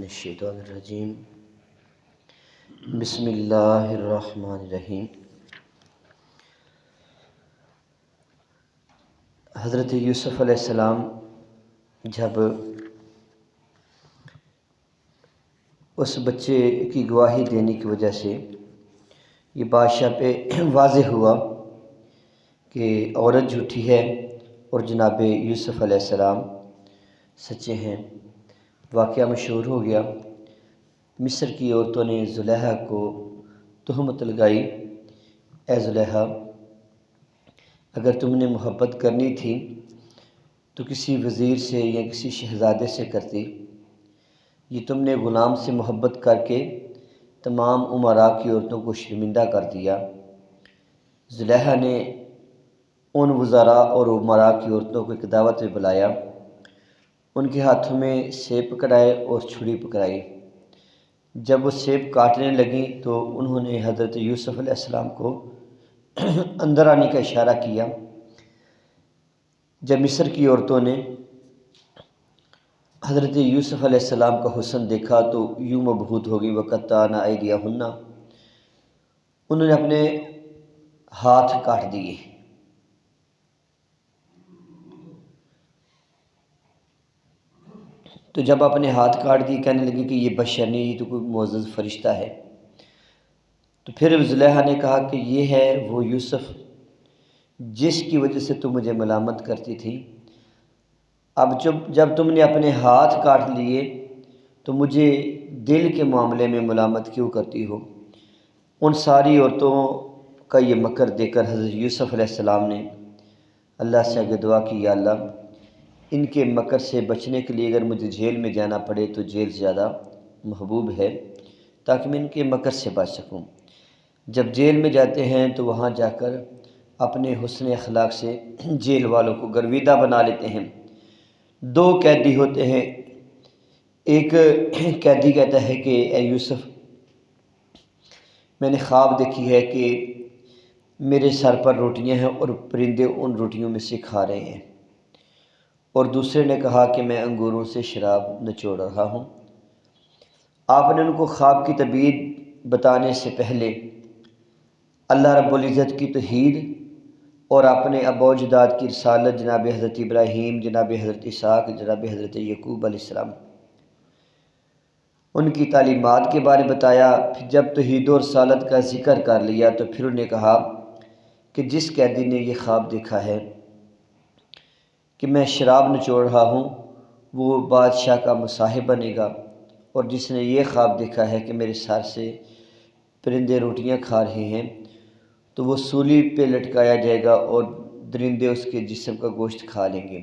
الشیطان الرجیم بسم اللہ الرحمن الرحیم۔ حضرت یوسف علیہ السلام جب اس بچے کی گواہی دینے کی وجہ سے یہ بادشاہ پہ واضح ہوا کہ عورت جھوٹی ہے اور جناب یوسف علیہ السلام سچے ہیں، واقعہ مشہور ہو گیا۔ مصر کی عورتوں نے زلیخا کو تہمت لگائی، اے زلیخا، اگر تم نے محبت کرنی تھی تو کسی وزیر سے یا کسی شہزادے سے کرتی، یہ تم نے غلام سے محبت کر کے تمام امراء کی عورتوں کو شرمندہ کر دیا۔ زلیخا نے ان وزراء اور امراء کی عورتوں کو ایک دعوت میں بلایا، ان کے ہاتھوں میں سیب پکڑائے اور چھری پکڑائی۔ جب وہ سیب کاٹنے لگیں تو انہوں نے حضرت یوسف علیہ السلام کو اندر آنے کا اشارہ کیا۔ جب مصر کی عورتوں نے حضرت یوسف علیہ السلام کا حسن دیکھا تو یوں مبہوت ہو گئی، وَقَطَّعْنَ أَيْدِيَهُنَّ، انہوں نے اپنے ہاتھ کاٹ دیے۔ تو جب اپنے ہاتھ کاٹ دیے کہنے لگے کہ یہ بشر نہیں، یہ تو کوئی معزز فرشتہ ہے۔ تو پھر زلیخا نے کہا کہ یہ ہے وہ یوسف جس کی وجہ سے تم مجھے ملامت کرتی تھی، اب جب تم نے اپنے ہاتھ کاٹ لیے تو مجھے دل کے معاملے میں ملامت کیوں کرتی ہو؟ ان ساری عورتوں کا یہ مکر دیکھ کر حضرت یوسف علیہ السلام نے اللہ سے آگے دعا کی، یا اللہ، ان کے مکر سے بچنے کے لیے اگر مجھے جیل میں جانا پڑے تو جیل زیادہ محبوب ہے، تاکہ میں ان کے مکر سے بچ سکوں۔ جب جیل میں جاتے ہیں تو وہاں جا کر اپنے حسن اخلاق سے جیل والوں کو گرویدہ بنا لیتے ہیں۔ دو قیدی ہوتے ہیں، ایک قیدی کہتا ہے کہ اے یوسف، میں نے خواب دیکھی ہے کہ میرے سر پر روٹیاں ہیں اور پرندے ان روٹیوں میں سے کھا رہے ہیں، اور دوسرے نے کہا کہ میں انگوروں سے شراب نچوڑ رہا ہوں۔ آپ نے ان کو خواب کی تعبیر بتانے سے پہلے اللہ رب العزت کی توحید اور اپنے آباء و اجداد کی رسالت، جناب حضرت ابراہیم، جناب حضرت اسحاق، جناب حضرت یعقوب علیہ السلام، ان کی تعلیمات کے بارے بتایا۔ پھر جب توحید و رسالت کا ذکر کر لیا تو پھر انہیں کہا کہ جس قیدی نے یہ خواب دیکھا ہے کہ میں شراب نچوڑ رہا ہوں وہ بادشاہ کا مصاحب بنے گا، اور جس نے یہ خواب دیکھا ہے کہ میرے سر سے پرندے روٹیاں کھا رہے ہیں تو وہ سولی پہ لٹکایا جائے گا اور درندے اس کے جسم کا گوشت کھا لیں گے۔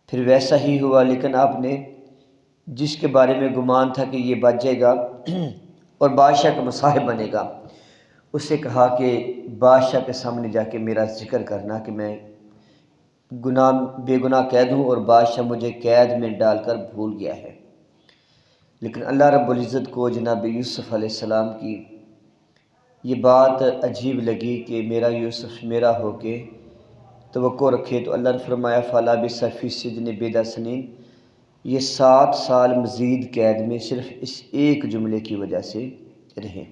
پھر ویسا ہی ہوا، لیکن آپ نے جس کے بارے میں گمان تھا کہ یہ بچ جائے گا اور بادشاہ کا مصاحب بنے گا، اسے کہا کہ بادشاہ کے سامنے جا کے میرا ذکر کرنا کہ میں بے گناہ قید ہوں اور بادشاہ مجھے قید میں ڈال کر بھول گیا ہے۔ لیکن اللہ رب العزت کو جناب یوسف علیہ السلام کی یہ بات عجیب لگی کہ میرا یوسف میرا ہو کے توقع رکھے، تو اللہ نے فرمایا فَلَبِثَ فِي السِّجْنِ بِضْعَ سِنِینَ، یہ 7 سال مزید قید میں صرف اس ایک جملے کی وجہ سے رہے۔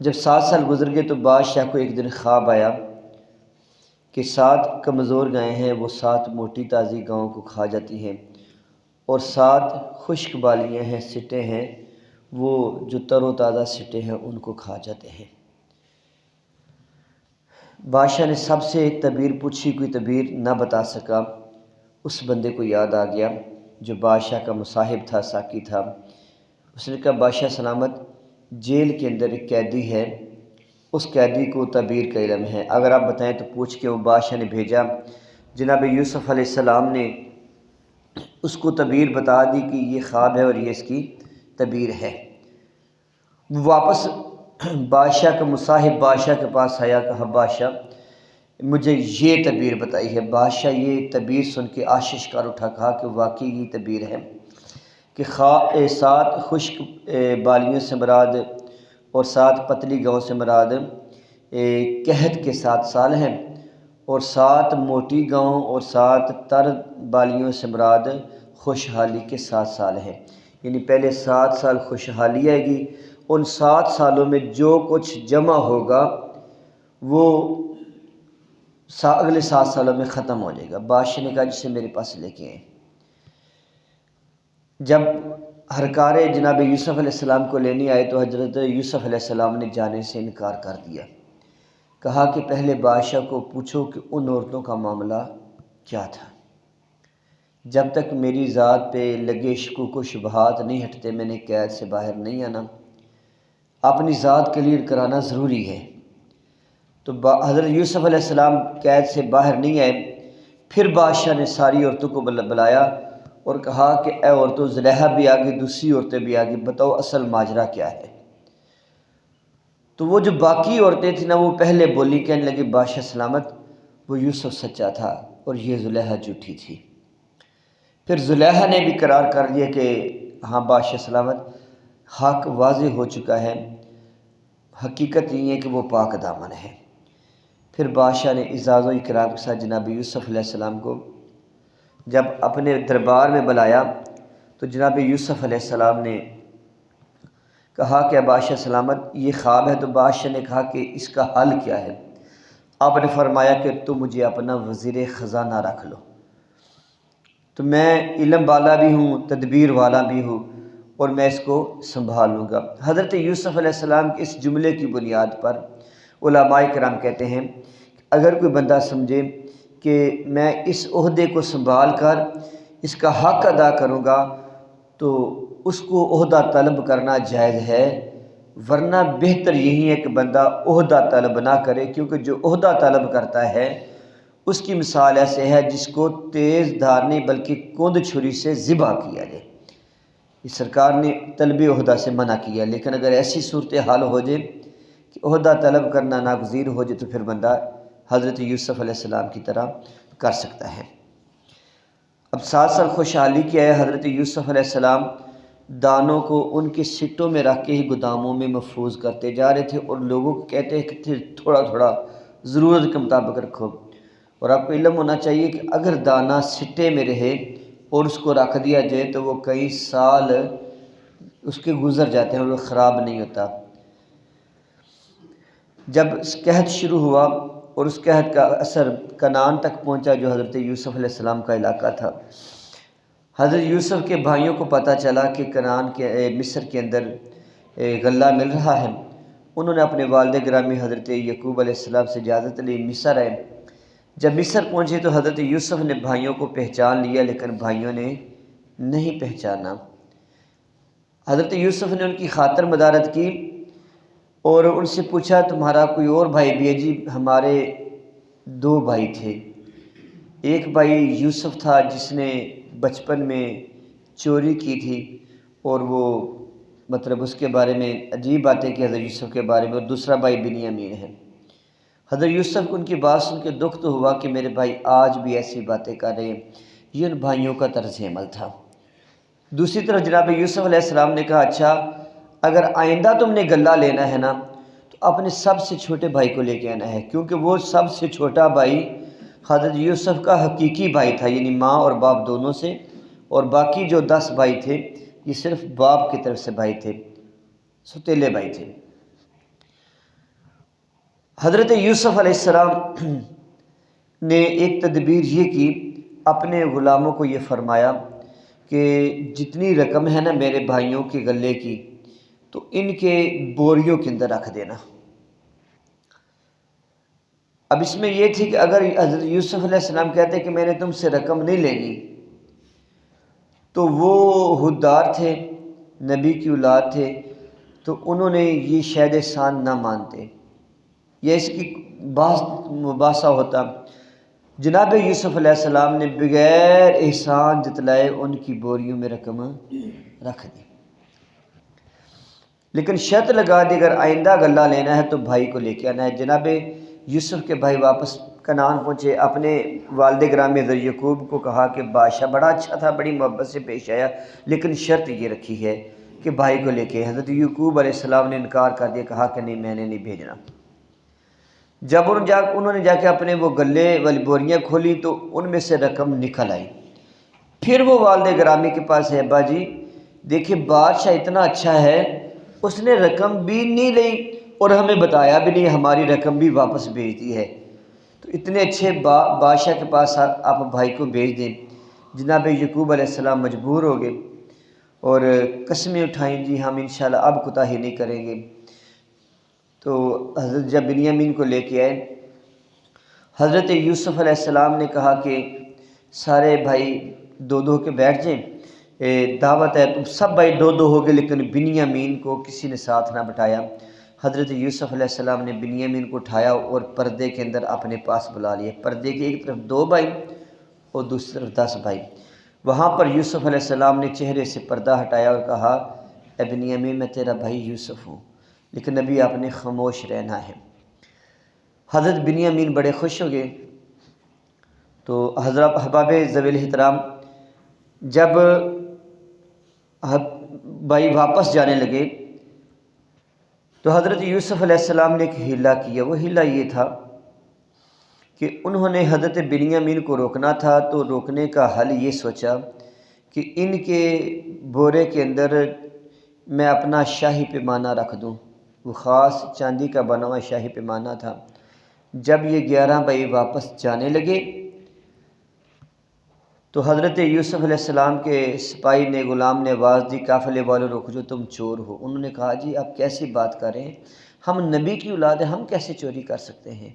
جب 7 سال گزر گئے تو بادشاہ کو ایک دن خواب آیا کہ 7 کمزور گائیں ہیں، وہ 7 موٹی تازی گاؤں کو کھا جاتی ہیں، اور 7 خشک بالیاں ہیں، سٹے ہیں، وہ جو تر و تازہ سٹے ہیں ان کو کھا جاتے ہیں۔ بادشاہ نے سب سے ایک تعبیر پوچھی، کوئی تعبیر نہ بتا سکا۔ اس بندے کو یاد آ گیا جو بادشاہ کا مصاحب تھا، ساقی تھا۔ اس نے کہا بادشاہ سلامت، جیل کے اندر ایک قیدی ہے، اس قیدی کو تعبیر کا علم ہے، اگر آپ بتائیں تو پوچھ کے۔ وہ بادشاہ نے بھیجا، جناب یوسف علیہ السلام نے اس کو تعبیر بتا دی کہ یہ خواب ہے اور یہ اس کی تعبیر ہے۔ وہ واپس بادشاہ کا مصاحب بادشاہ کے پاس آیا، کہا بادشاہ مجھے یہ تعبیر بتائی ہے۔ بادشاہ یہ تعبیر سن کے آشش کر اٹھا، کہا کہ واقعی یہ تعبیر ہے کہ 7 خشک بالیوں سے مراد اور 7 پتلی گاؤں سے مراد قحط کے 7 سال ہیں، اور 7 موٹی گاؤں اور 7 تر بالیوں سے مراد خوشحالی کے 7 سال ہیں، یعنی پہلے 7 سال خوشحالی آئے گی، ان 7 سالوں میں جو کچھ جمع ہوگا وہ اگلے 7 سالوں میں ختم ہو جائے گا۔ بادشاہ نے کہا جسے میرے پاس لے کے آئیں۔ جب ہرکار جناب یوسف علیہ السلام کو لینے آئے تو حضرت یوسف علیہ السلام نے جانے سے انکار کر دیا، کہا کہ پہلے بادشاہ کو پوچھو کہ ان عورتوں کا معاملہ کیا تھا، جب تک میری ذات پہ لگے شکوک و شبہات نہیں ہٹتے میں نے قید سے باہر نہیں آنا، اپنی ذات کلیئر کرانا ضروری ہے۔ تو حضرت یوسف علیہ السلام قید سے باہر نہیں آئے، پھر بادشاہ نے ساری عورتوں کو بلایا اور کہا کہ اے عورتوں، زلیخا بھی آگئی، دوسری عورتیں بھی آگئی، بتاؤ اصل ماجرا کیا ہے۔ تو وہ جو باقی عورتیں تھیں نا، وہ پہلے بولی، کہنے لگی بادشاہ سلامت، وہ یوسف سچا تھا اور یہ زلیخا جھوٹی تھی۔ پھر زلیخا نے بھی قرار کر دیا کہ ہاں بادشاہ سلامت، حق واضح ہو چکا ہے، حقیقت یہ ہے کہ وہ پاک دامن ہے۔ پھر بادشاہ نے اعزاز و اکرام کے ساتھ جناب یوسف علیہ السلام کو جب اپنے دربار میں بلایا تو جناب یوسف علیہ السلام نے کہا کہ بادشاہ سلامت یہ خواب ہے، تو بادشاہ نے کہا کہ اس کا حل کیا ہے؟ آپ نے فرمایا کہ تم مجھے اپنا وزیر خزانہ رکھ لو، تو میں علم والا بھی ہوں، تدبیر والا بھی ہوں، اور میں اس کو سنبھال لوں گا۔ حضرت یوسف علیہ السلام کے اس جملے کی بنیاد پر علماء کرام کہتے ہیں کہ اگر کوئی بندہ سمجھے کہ میں اس عہدے کو سنبھال کر اس کا حق ادا کروں گا تو اس کو عہدہ طلب کرنا جائز ہے، ورنہ بہتر یہی ہے کہ بندہ عہدہ طلب نہ کرے، کیونکہ جو عہدہ طلب کرتا ہے اس کی مثال ایسے ہے جس کو تیز دھار نہیں بلکہ کند چھری سے ذبح کیا جائے۔ اس سرکار نے طلب عہدہ سے منع کیا، لیکن اگر ایسی صورتحال ہو جائے کہ عہدہ طلب کرنا ناگزیر ہو جائے تو پھر بندہ حضرت یوسف علیہ السلام کی طرح کر سکتا ہے۔ اب 7 سال خوشحالی کیا ہے، حضرت یوسف علیہ السلام دانوں کو ان کے سٹوں میں رکھ کے ہی گوداموں میں محفوظ کرتے جا رہے تھے، اور لوگوں کو کہتے ہیں کہ تھوڑا تھوڑا ضرورت کے مطابق رکھو۔ اور آپ کو علم ہونا چاہیے کہ اگر دانہ سٹے میں رہے اور اس کو رکھ دیا جائے تو وہ کئی سال اس کے گزر جاتے ہیں اور وہ خراب نہیں ہوتا۔ جب قحط شروع ہوا اور اس قحط کا اثر کنعان تک پہنچا جو حضرت یوسف علیہ السلام کا علاقہ تھا، حضرت یوسف کے بھائیوں کو پتہ چلا کہ کنعان کے مصر کے اندر غلہ مل رہا ہے۔ انہوں نے اپنے والد گرامی حضرت یعقوب علیہ السلام سے اجازت لی، مصر آئے۔ جب مصر پہنچے تو حضرت یوسف نے بھائیوں کو پہچان لیا، لیکن بھائیوں نے نہیں پہچانا۔ حضرت یوسف نے ان کی خاطر مدارت کی اور ان سے پوچھا تمہارا کوئی اور بھائی بھی ہے؟ جی ہمارے 2 بھائی تھے، ایک بھائی یوسف تھا جس نے بچپن میں چوری کی تھی اور وہ مطلب اس کے بارے میں عجیب باتیں کہ حضرت یوسف کے بارے میں، اور دوسرا بھائی بنیامین ہے۔ حضرت یوسف کو ان کی بات سن کے دکھ تو ہوا کہ میرے بھائی آج بھی ایسی باتیں کر رہے ہیں، یہ ان بھائیوں کا طرز عمل تھا۔ دوسری طرف جناب یوسف علیہ السلام نے کہا اچھا اگر آئندہ تم نے غلہ لینا ہے نا تو اپنے سب سے چھوٹے بھائی کو لے کے آنا ہے، کیونکہ وہ سب سے چھوٹا بھائی حضرت یوسف کا حقیقی بھائی تھا، یعنی ماں اور باپ دونوں سے، اور باقی جو 10 بھائی تھے یہ صرف باپ کی طرف سے بھائی تھے، ستیلے بھائی تھے۔ حضرت یوسف علیہ السلام نے ایک تدبیر یہ کی، اپنے غلاموں کو یہ فرمایا کہ جتنی رقم ہے نا میرے بھائیوں کے غلے کی تو ان کے بوریوں کے اندر رکھ دینا۔ اب اس میں یہ تھی کہ اگر حضرت یوسف علیہ السلام کہتے کہ میں نے تم سے رقم نہیں لینی تو وہ حدار تھے، نبی کی اولاد تھے، تو انہوں نے یہ شاید احسان نہ مانتے، یہ اس کی بحث مباحثہ ہوتا۔ جناب یوسف علیہ السلام نے بغیر احسان جتلائے ان کی بوریوں میں رقم رکھ دی، لیکن شرط لگا دی اگر آئندہ غلہ لینا ہے تو بھائی کو لے کے آنا ہے۔ جناب یوسف کے بھائی واپس کنعان پہنچے، اپنے والد گرامی حضرت یعقوب کو کہا کہ بادشاہ بڑا اچھا تھا، بڑی محبت سے پیش آیا، لیکن شرط یہ رکھی ہے کہ بھائی کو لے کے۔ حضرت یعقوب علیہ السلام نے انکار کر دیا، کہا کہ نہیں میں نے نہیں بھیجنا۔ جب انہوں نے جا کے اپنے وہ گلے والی بوریاں کھولی تو ان میں سے رقم نکل آئی۔ پھر وہ والد گرامی کے پاس ہے، ابا جی دیکھیں بادشاہ اتنا اچھا ہے، اس نے رقم بھی نہیں لی اور ہمیں بتایا بھی نہیں، ہماری رقم بھی واپس بھیج دی ہے، تو اتنے اچھے بادشاہ کے پاس آپ بھائی کو بھیج دیں۔ جناب یعقوب علیہ السلام مجبور ہو گئے اور قسمیں اٹھائیں، جی ہم انشاءاللہ اب کوتاہی نہیں کریں گے۔ تو حضرت جب بنیامین کو لے کے آئے، حضرت یوسف علیہ السلام نے کہا کہ سارے بھائی دو دو کے بیٹھ جائیں، دعوت ہے، تم سب بھائی دو دو ہو گئے، لیکن بنیامین کو کسی نے ساتھ نہ بٹھایا۔ حضرت یوسف علیہ السلام نے بنیامین کو اٹھایا اور پردے کے اندر اپنے پاس بلا لیا۔ پردے کی ایک طرف 2 بھائی اور دوسری طرف 10 بھائی۔ وہاں پر یوسف علیہ السلام نے چہرے سے پردہ ہٹایا اور کہا، اے بنیامین میں تیرا بھائی یوسف ہوں، لیکن ابھی آپ نے خاموش رہنا ہے۔ حضرت بنیامین بڑے خوش ہو گئے۔ تو حضرت احباب ذوی الاحترام، جب بھائی واپس جانے لگے تو حضرت یوسف علیہ السلام نے ایک ہیلہ کیا۔ وہ ہیلہ یہ تھا کہ انہوں نے حضرت بنیامین کو روکنا تھا، تو روکنے کا حل یہ سوچا کہ ان کے بورے کے اندر میں اپنا شاہی پیمانہ رکھ دوں۔ وہ خاص چاندی کا بنا ہوا شاہی پیمانہ تھا۔ جب یہ 11 بھائی واپس جانے لگے تو حضرت یوسف علیہ السلام کے سپاہی نے، غلام نے آواز دی، قافلے والوں رک جو، تم چور ہو۔ انہوں نے کہا، جی آپ کیسی بات کر رہے ہیں، ہم نبی کی اولاد ہیں، ہم کیسے چوری کر سکتے ہیں؟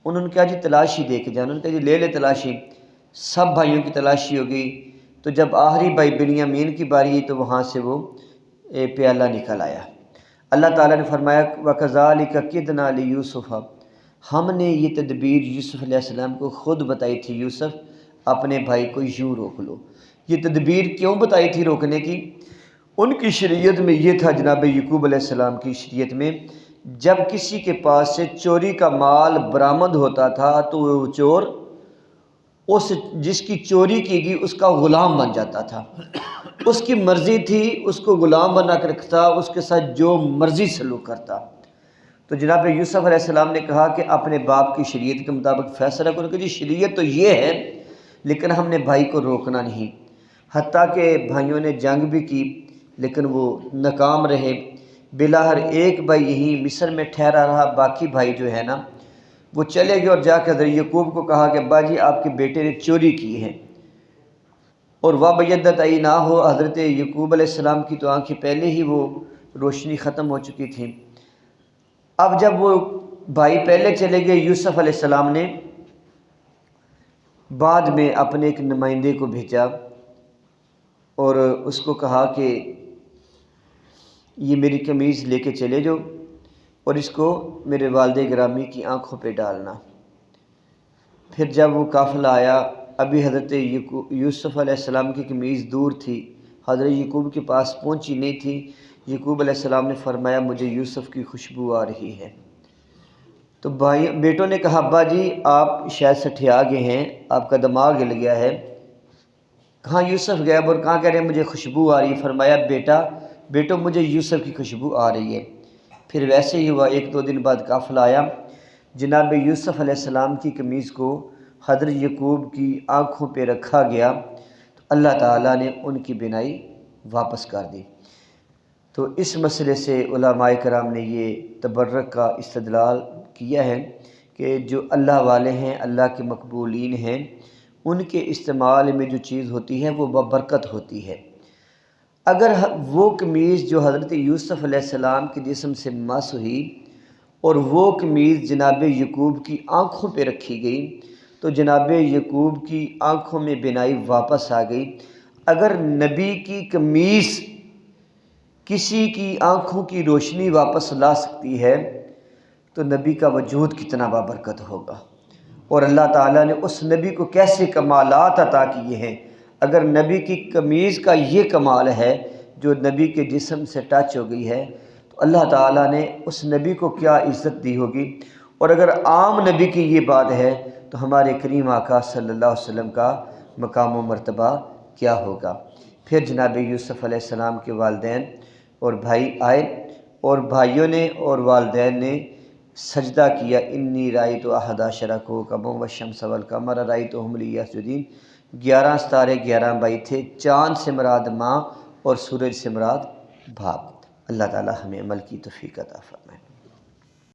انہوں نے کہا، جی تلاشی دے کے جانا۔ انہوں نے کہا، جی لے لے تلاشی۔ سب بھائیوں کی تلاشی ہو گئی، تو جب آخری بھائی بنیامین کی باری آئی تو وہاں سے وہ پیالہ نکل آیا۔ اللہ تعالیٰ نے فرمایا، وَكَذَلِكَ كِدْنَا لِيُوسُفَ، ہم نے یہ تدبیر یوسف علیہ السلام کو خود بتائی تھی، یوسف اپنے بھائی کو یوں روک لو۔ یہ تدبیر کیوں بتائی تھی روکنے کی؟ ان کی شریعت میں یہ تھا، جناب یعقوب علیہ السلام کی شریعت میں، جب کسی کے پاس سے چوری کا مال برآمد ہوتا تھا تو وہ چور اس جس کی چوری کی گئی اس کا غلام بن جاتا تھا۔ اس کی مرضی تھی، اس کو غلام بنا کے رکھتا، اس کے ساتھ جو مرضی سلوک کرتا۔ تو جناب یوسف علیہ السلام نے کہا کہ اپنے باپ کی شریعت کے مطابق فیصلہ کرو کہ جی شریعت تو یہ ہے، لیکن ہم نے بھائی کو روکنا نہیں۔ حتیٰ کہ بھائیوں نے جنگ بھی کی لیکن وہ ناکام رہے۔ بلاخر ایک بھائی یہیں مصر میں ٹھہرا رہا، باقی بھائی جو ہے نا وہ چلے گئے اور جا کے حضرت یعقوب کو کہا کہ ابا جی آپ کے بیٹے نے چوری کی ہے۔ اور وَبَيَّضَّتْ عَيْنَاهُ، حضرت یعقوب علیہ السلام کی تو آنکھیں پہلے ہی وہ روشنی ختم ہو چکی تھی۔ اب جب وہ بھائی پہلے چلے گئے، یوسف علیہ السلام نے بعد میں اپنے ایک نمائندے کو بھیجا اور اس کو کہا کہ یہ میری قمیض لے کے چلے جاؤ اور اس کو میرے والد گرامی کی آنکھوں پہ ڈالنا۔ پھر جب وہ قافلہ آیا، ابھی حضرت یوسف علیہ السلام کی قمیض دور تھی، حضرت یعقوب کے پاس پہنچی نہیں تھی۔ یعقوب علیہ السلام نے فرمایا، مجھے یوسف کی خوشبو آ رہی ہے۔ تو بیٹوں نے کہا، ابا جی آپ شاید سٹھیا گئے ہیں، آپ کا دماغ ہل گیا ہے۔ کہاں یوسف گیا اور کہاں کہہ رہے ہیں مجھے خوشبو آ رہی ہے؟ فرمایا، بیٹو مجھے یوسف کی خوشبو آ رہی ہے۔ پھر ویسے ہی ہوا، 1-2 دن بعد قافلہ آیا، جناب یوسف علیہ السلام کی قمیض کو حضرت یعقوب کی آنکھوں پہ رکھا گیا تو اللہ تعالیٰ نے ان کی بینائی واپس کر دی۔ تو اس مسئلے سے علماء کرام نے یہ تبرک کا استدلال کیا ہے کہ جو اللہ والے ہیں، اللہ کے مقبولین ہیں، ان کے استعمال میں جو چیز ہوتی ہے وہ ببرکت ہوتی ہے۔ اگر وہ قمیض جو حضرت یوسف علیہ السلام کے جسم سے مس ہوئی اور وہ قمیض جناب یعقوب کی آنکھوں پہ رکھی گئی تو جناب یعقوب کی آنکھوں میں بینائی واپس آ گئی۔ اگر نبی کی قمیض کسی کی آنکھوں کی روشنی واپس لا سکتی ہے تو نبی کا وجود کتنا بابرکت ہوگا، اور اللہ تعالیٰ نے اس نبی کو کیسے کمالات عطا کیے ہیں۔ اگر نبی کی قمیض کا یہ کمال ہے جو نبی کے جسم سے ٹچ ہو گئی ہے تو اللہ تعالیٰ نے اس نبی کو کیا عزت دی ہوگی، اور اگر عام نبی کی یہ بات ہے تو ہمارے کریم آقا صلی اللہ علیہ وسلم کا مقام و مرتبہ کیا ہوگا۔ پھر جناب یوسف علیہ السلام کے والدین اور بھائی آئے، اور بھائیوں نے اور والدین نے سجدہ کیا، انی رائیت احد عشر کوکبا والشمس والقمر رائیتہم لی یسجدین، 11 ستارے 11 بھائی تھے، چاند سے مراد ماں اور سورج سے مراد باپ۔ اللہ تعالی ہمیں عمل کی توفیق عطا فرمائے۔